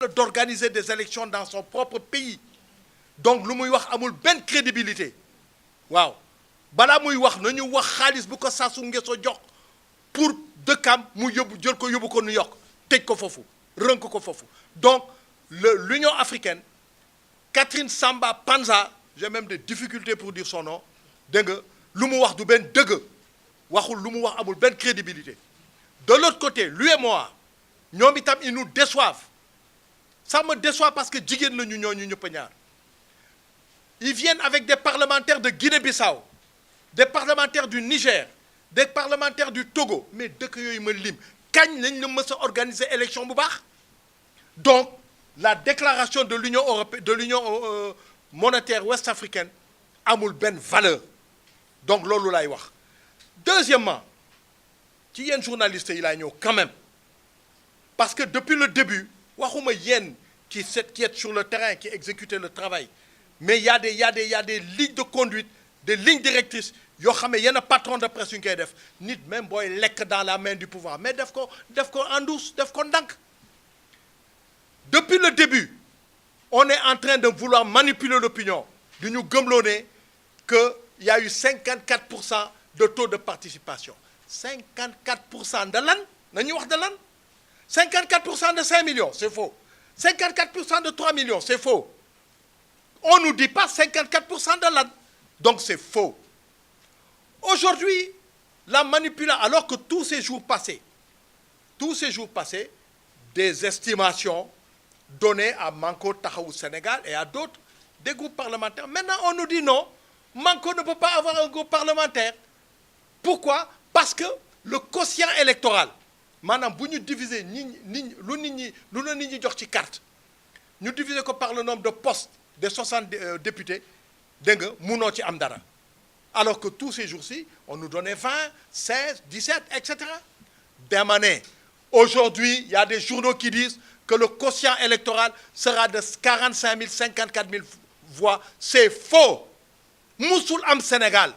incapable d'organiser des élections dans son propre pays donc lu muy wax amul benn crédibilité waaw balaa muy wax nañu wax xaalis bu ko Sassou Nguesso jox pour dëkkam mu yóbbu jël ko yóbbu ko New York tëj ko foofu rënk ko foofu donc l'Union africaine Catherine Samba Panza j'ai même des difficultés pour dire son nom dégg nga lu mu wax du benn dëgg waxul lu mu wax amul benn crédibilité de l'autre côté l'UEMOA ñoom itam ils nous déçoivent ça me déçoit parce que jigéen la ñu ñooñu ñëpp ñaar ils viennent avec des parlementaires de Guinée-Bissau des parlementaires du Niger des parlementaires du Togo mais dëkk yooyu ma lim kañ lañ la mës a organiser élection bu baax donc la déclaration de l'Union européenne de l'Union monétaire ouest-africaine amul benn valeur donc loolu laay wax deuxièmement ci yenn journalistes yi laay ñëw quand même parce que depuis le début waxuma yéen qui êtes sur le terrain qui exécutez le travail mais il y a des lignes de conduite des lignes directrices yoo xam ne yenn patron de presse yu ñu koy def nit même booy lekk dans la main du pouvoir mais def ko en douce def ko ndànk depuis le début on est en train de vouloir manipuler l'opinion du ñu gëmloo ne que il y a eu 54% de taux de participation 54% de lan nañuy wax de lan 54% de 5 millions c'est faux 54% de 3 millions c'est faux on nous dit pas 54% de lan donc c'est faux aujourd'hui la manipulation alors que tous ces jours passés des estimations données à Manko Taxawu Sénégal et à d'autres des groupes parlementaires maintenant on nous dit non Manko ne peut pas avoir un groupe parlementaire pourquoi parce que le quotient électoral maanaam bu ñu diviser lu la nit ñi jox ci carte ñu diviser ko par le nombre de postes des 60 députés dégg nga munoo ci am dara alors que tous ces jours-ci on nous donnait 20 16 17 etc. dama ne aujourd'hui il y a des journaux qui disent que le quotient électoral sera de 45 000 54 000 voix c'est faux musul am Sénégal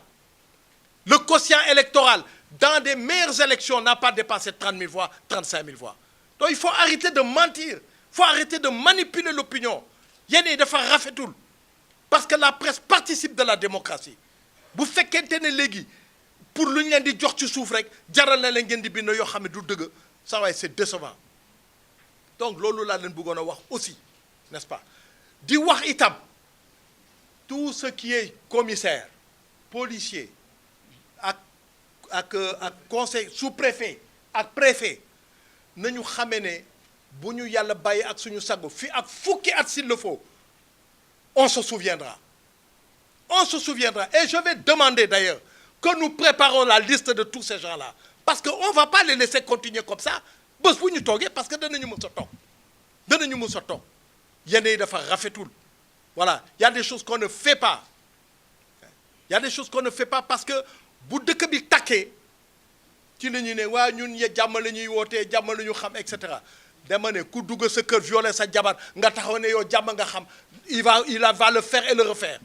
le quotient électoral dans des meilleures élections n'a pas dépassé 30 000 voix 35 000 voix donc il faut arrêter de mentir il faut arrêter de manipuler l'opinion yéen yi dafa rafetul parce que la presse participe de la démocratie bu fekkente ne léegi pour lu ñu leen di jox ci suuf rek jaral na leen ngeen di bind yoo xam ne du dëgg ça waaye c'est décevant donc loolu laa leen bëggoon a wax aussi n'est-ce pas di wax itam tout ce qui est commissaire policier ak conseil sous-préfet ak préfet nañu xamee ne bu ñu yàlla bàyyi ak suñu sago fii ak fukki at s'il le faut on se souviendra et je vais demander d'ailleurs que nous préparons la liste de tous ces gens-là parce que on va pas les laisser continuer comme ça bés bu ñu toogee parce que danañu mës a toog yenn yi dafa rafetul voilà il y a des choses qu'on ne fait pas parce que bu dëkk bi takkee ci la ñu ne waa ñun jàmm la ñuy wootee jàmm la ñu xam et cetera dama ne ku dugg sa kër violer sa jabar nga taxaw ne yow jàmm nga xam il va le faire et le refaire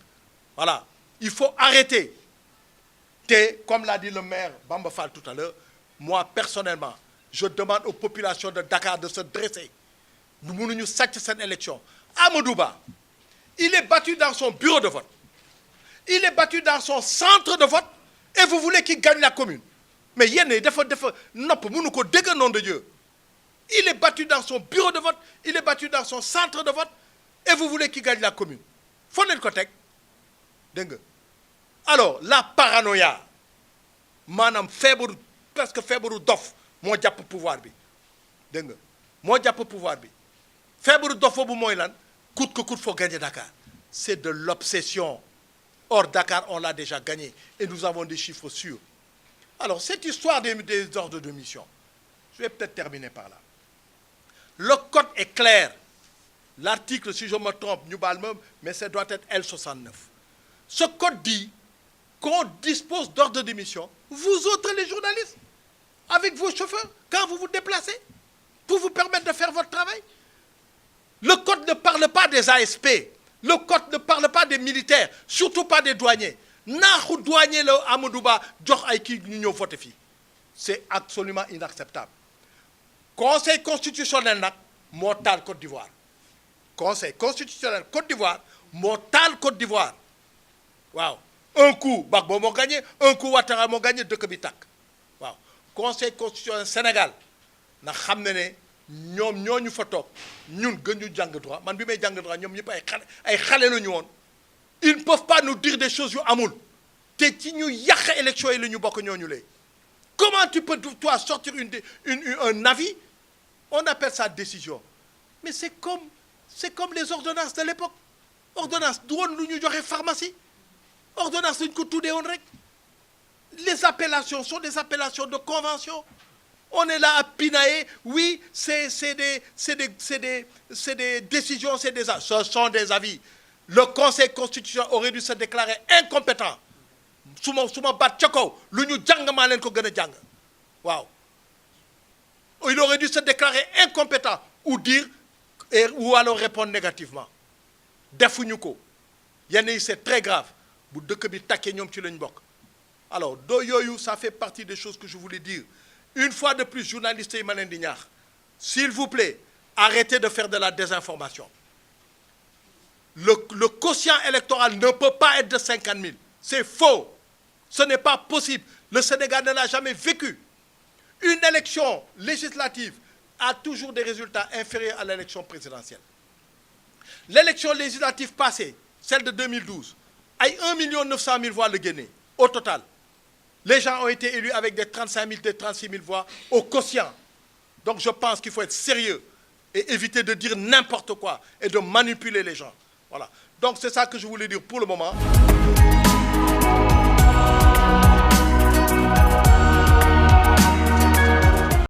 voilà il faut arrêter te comme l'a dit le maire Bamba Fall tout à l'heure moi personnellement je demande aux populations de Dakar de se dresser ñu mënuñu sàcc seen élection Amadou Ba il est battu dans son bureau de vote il est battu dans son centre de vote et vous voulez qu'il gagne la commune mais yéen dafa nopp mënu ko dégg nom de Dieu il est battu dans son bureau de vote il est battu dans son centre de vote et vous voulez qu'il gagne la commune foo leen ko teg dégg nga alors la paranoïa maanaam presque feebaru dof moo jàpp pouvoir bi dégg nga moo jàpp pouvoir bi feebaru dof boobu mooy lan coûte que coûte faut gagner Dakar c'est de l'obsession or Dakar on l'a déjà gagné et nous avons des chiffres sûrs alors cette histoire des ordres de mission je vais peut-être terminer par là le code est clair l'article si je me trompe ñu baal ma mais ça doit être L69 ce code dit qu'on dispose d'ordre de mission vous autres les journalistes avec vos chauffeurs quand vous vous déplacez pour vous permettre de faire votre travail le code ne parle pas des ASP le code ne parle pas des militaires surtout pas des douaniers naaxu douanier la Amadou Ba jox ay kii ñu ñëw voté fii c'est absolument inacceptable conseil constitutionnel nag moo taal Côte d'Ivoire conseil constitutionnel Côte d'Ivoire moo taal Côte d'Ivoire waaw un coup Gbagbo moo gagné un coup Ouattara moo gagné dëkk bi tàkk waaw conseil constitutionnel Sénégal na xam ne ñoom ñooñu fa toog ñun gën ñu jàng droit man bi may jàng droit ñoom ñëpp ay xale la ñu woon ils ne peuvent pas nous dire des choses yu amul te ci ñu yàq élection yi la ñu bokk ñooñu lay comment tu peux toi sortir un avis on appelle ça décision mais c'est comme les ordonnances de l'époque ordonnance du woon lu ñu joxe pharmacie ordonnance dañu ko tuddee woon rek les appellations sont des appellations de convention on est là à pinailler oui c'est des décisions c'est des ce sont des avis le conseil constitutionnel aurait dû se déclarer incompétent su ma baat ca kaw lu ñu jàng maa leen ko gën a jàng waaw il aurait dû se déclarer incompétent ou dire ou alors répondre négativement defuñu ko yenn yi c'est très grave bu dëkk bi takkee ñoom ci lañ bokk alors doo yooyu ça fait partie des choses que je voulais dire une fois de plus journalistes yi ma leen di ñaax s'il vous plaît arrêtez de faire de la désinformation le quotient électoral ne peut pas être de 50 000 c'est faux ce n'est pas possible le Sénégal ne l'a jamais vécu une élection législative a toujours des résultats inférieurs à l'élection présidentielle l'élection législative passée celle de 2012 ay 1 900 000 voix la génne au total les gens ont été élus avec des 35 000 des 36 000 voix au quotient donc je pense qu'il faut être sérieux et éviter de dire n'importe quoi et de manipuler les gens voilà donc c'est ça que je voulais dire pour le moment